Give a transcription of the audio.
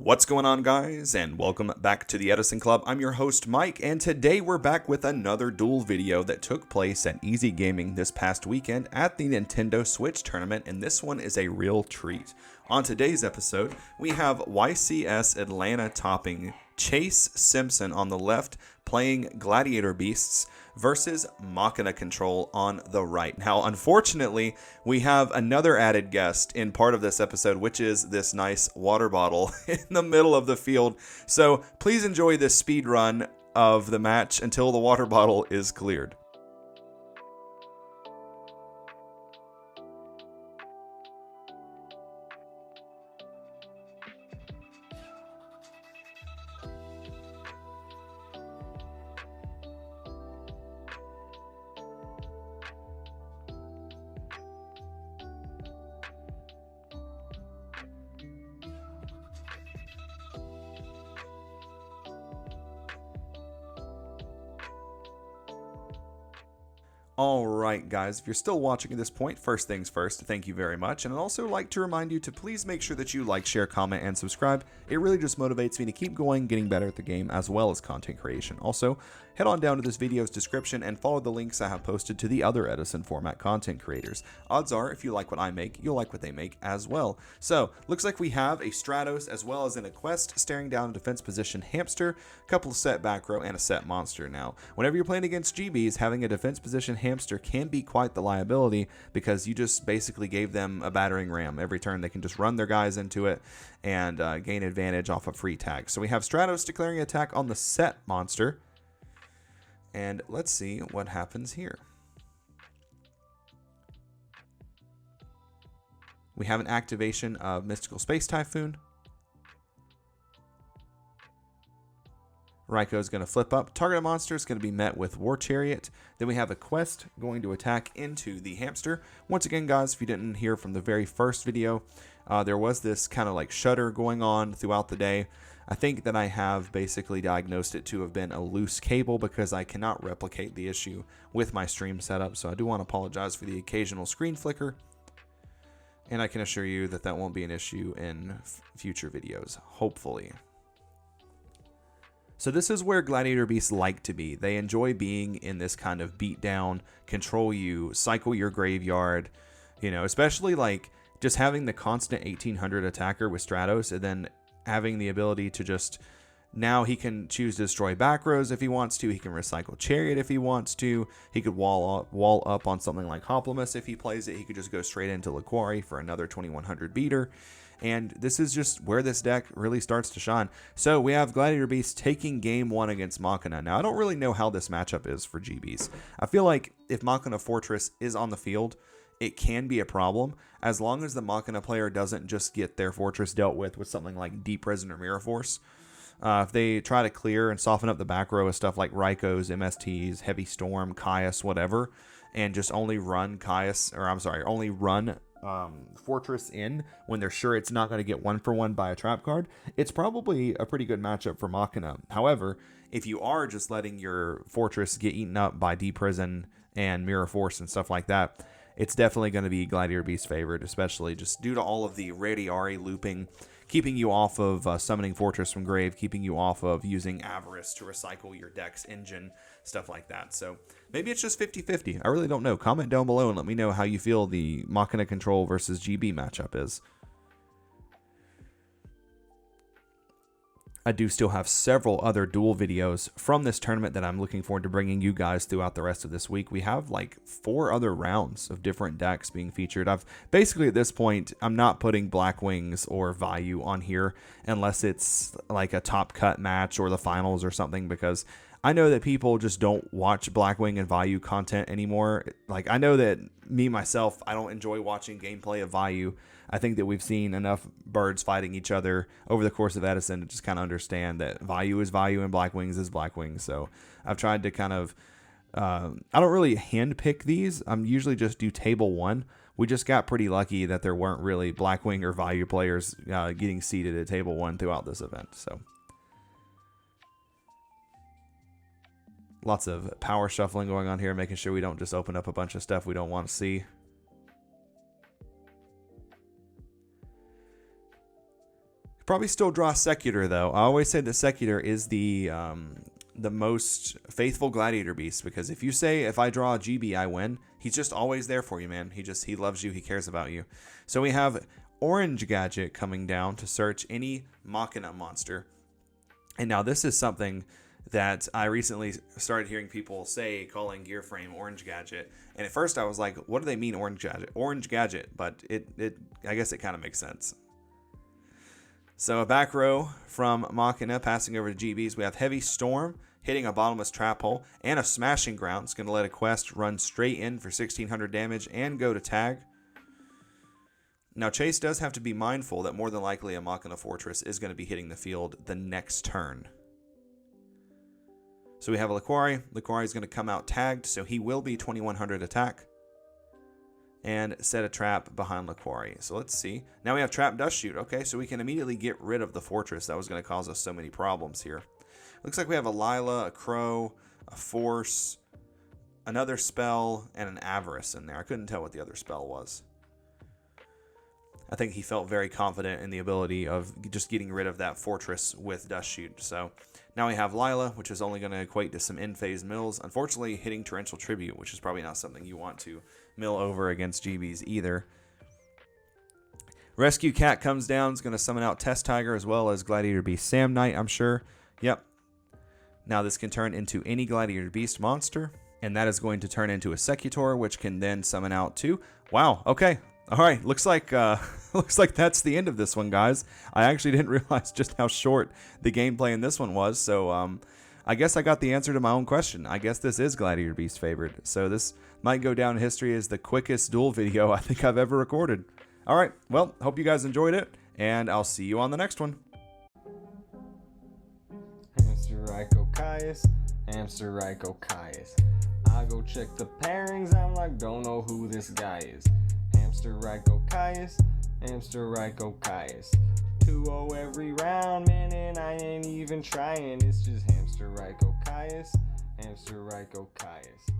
What's going on, guys, and welcome back to the Edison Club. I'm your host, Mike, and today we're back with another duel video that took place at Easy Gaming this past weekend at the Nintendo Switch tournament, and this one is a real treat. On today's episode, we have YCS Atlanta topping Chase Simpson on the left playing Gladiator Beasts versus Machina Control on the right. Now, unfortunately, we have another added guest in part of this episode, which is this nice water bottle in the middle of the field. So please enjoy this speed run of the match until the water bottle is cleared. Alright guys, if you're still watching at this point, first things first, thank you very much, and I'd also like to remind you to please make sure that you like, share, comment, and subscribe. It really just motivates me to keep going, getting better at the game, as well as content creation. Also, head on down to this video's description and follow the links I have posted to the other Edison format content creators. Odds are, if you like what I make, you'll like what they make as well. So, looks like we have a Stratos as well as an Quest staring down a defense position hamster, a couple of set back row, and a set monster. Now, whenever you're playing against GBs, having a defense position hamster can be quite the liability because you just basically gave them a battering ram. Every turn they can just run their guys into it and gain advantage off a free tag. So we have Stratos declaring attack on the set monster. And let's see what happens here. We have an activation of Mystical Space Typhoon. Raiko is going to flip up. Target monster is going to be met with War Chariot. Then we have a Quest going to attack into the hamster. Once again, guys, if you didn't hear from the very first video, there was this kind of like shudder going on throughout the day. I think that I have basically diagnosed it to have been a loose cable because I cannot replicate the issue with my stream setup. So I do want to apologize for the occasional screen flicker. And I can assure you that that won't be an issue in future videos, hopefully. So this is where Gladiator Beasts like to be. They enjoy being in this kind of beat down, control you, cycle your graveyard, you know, especially like just having the constant 1800 attacker with Stratos and then having the ability to just, now he can choose to destroy back rows if he wants to, he can recycle Chariot if he wants to, he could wall up on something like Hoplimus if he plays it, he could just go straight into Laquari for another 2100 beater. And this is just where this deck really starts to shine. So we have Gladiator Beasts taking game one against Machina. Now, I don't really know how this matchup is for GBs. I feel like if Machina Fortress is on the field, it can be a problem as long as the Machina player doesn't just get their fortress dealt with something like Deep Prison or Mirror Force. If they try to clear and soften up the back row with stuff like Raikos, MSTs, Heavy Storm, Caius, whatever, and just only run Caius, or I'm sorry, only run Fortress in when they're sure it's not going to get 1-for-1 by a trap card, it's probably a pretty good matchup for Machina. However, if you are just letting your Fortress get eaten up by Deep Prison and Mirror Force and stuff like that, it's definitely going to be Gladiator Beast favored, especially just due to all of the Radiari looping, keeping you off of summoning Fortress from grave, keeping you off of using Avarice to recycle your deck's engine, stuff like that. So maybe it's just 50-50. I really don't know. Comment down below and let me know how you feel the Machina Control versus GB matchup is. I do still have several other duel videos from this tournament that I'm looking forward to bringing you guys throughout the rest of this week. We have like 4 other rounds of different decks being featured. I've basically at this point, I'm not putting Black Wings or Vayu on here unless it's like a top cut match or the finals or something, because I know that people just don't watch Blackwing and Vayu content anymore. Like, I know that me, myself, I don't enjoy watching gameplay of Vayu. I think that we've seen enough birds fighting each other over the course of Edison to just kind of understand that Vayu is Vayu and Blackwings is Blackwings. So I've tried to kind of, I don't really handpick these. I'm usually just do table 1. We just got pretty lucky that there weren't really Blackwing or Vayu players getting seated at table 1 throughout this event. So lots of power shuffling going on here, making sure we don't just open up a bunch of stuff we don't want to see. Probably still draw Secutor, though. I always say that Secutor is the most faithful Gladiator beast, because if you say, if I draw a GB, I win, he's just always there for you, man. He loves you. He cares about you. So we have Orange Gadget coming down to search any Machina monster. And now this is something that I recently started hearing people say, calling Gear Frame Orange Gadget. And at first I was like, what do they mean Orange Gadget? Orange Gadget. But I guess it kind of makes sense. So a back row from Machina passing over to GBs. We have Heavy Storm hitting a bottomless trap hole and a Smashing Ground. It's going to let a quest run straight in for 1600 damage and go to tag. Now Chase does have to be mindful that more than likely a Machina Fortress is going to be hitting the field the next turn. So we have a Laquari. Laquari is going to come out tagged, so he will be 2100 attack. And set a trap behind Laquari. So let's see. Now we have Trap Dust Shoot. Okay, so we can immediately get rid of the Fortress. That was going to cause us so many problems here. Looks like we have a Lila, a Crow, a Force, another spell, and an Avarice in there. I couldn't tell what the other spell was. I think he felt very confident in the ability of just getting rid of that Fortress with Dust Shoot. So now we have Lila, which is only going to equate to some in-phase mills. Unfortunately, hitting Torrential Tribute, which is probably not something you want to mill over against GBs either. Rescue Cat comes down. It's going to summon out Test Tiger as well as Gladiator Beast Sam Knight, I'm sure. Yep. Now this can turn into any Gladiator Beast monster. And that is going to turn into a Secutor, which can then summon out two. Wow, okay. All right, looks like that's the end of this one, guys. I actually didn't realize just how short the gameplay in this one was, so I guess I got the answer to my own question. I guess this is Gladiator Beast favored, so this might go down in history as the quickest duel video I think I've ever recorded. All right, well, hope you guys enjoyed it, and I'll see you on the next one. Hamster Ryko Caius, Hamster Ryko Caius. I go check the pairings, I'm like, don't know who this guy is. Hamster Ryko Caius, Hamster Ryko Caius. 2-0 every round, man, and I ain't even trying. It's just Hamster Ryko Caius, Hamster Ryko Caius.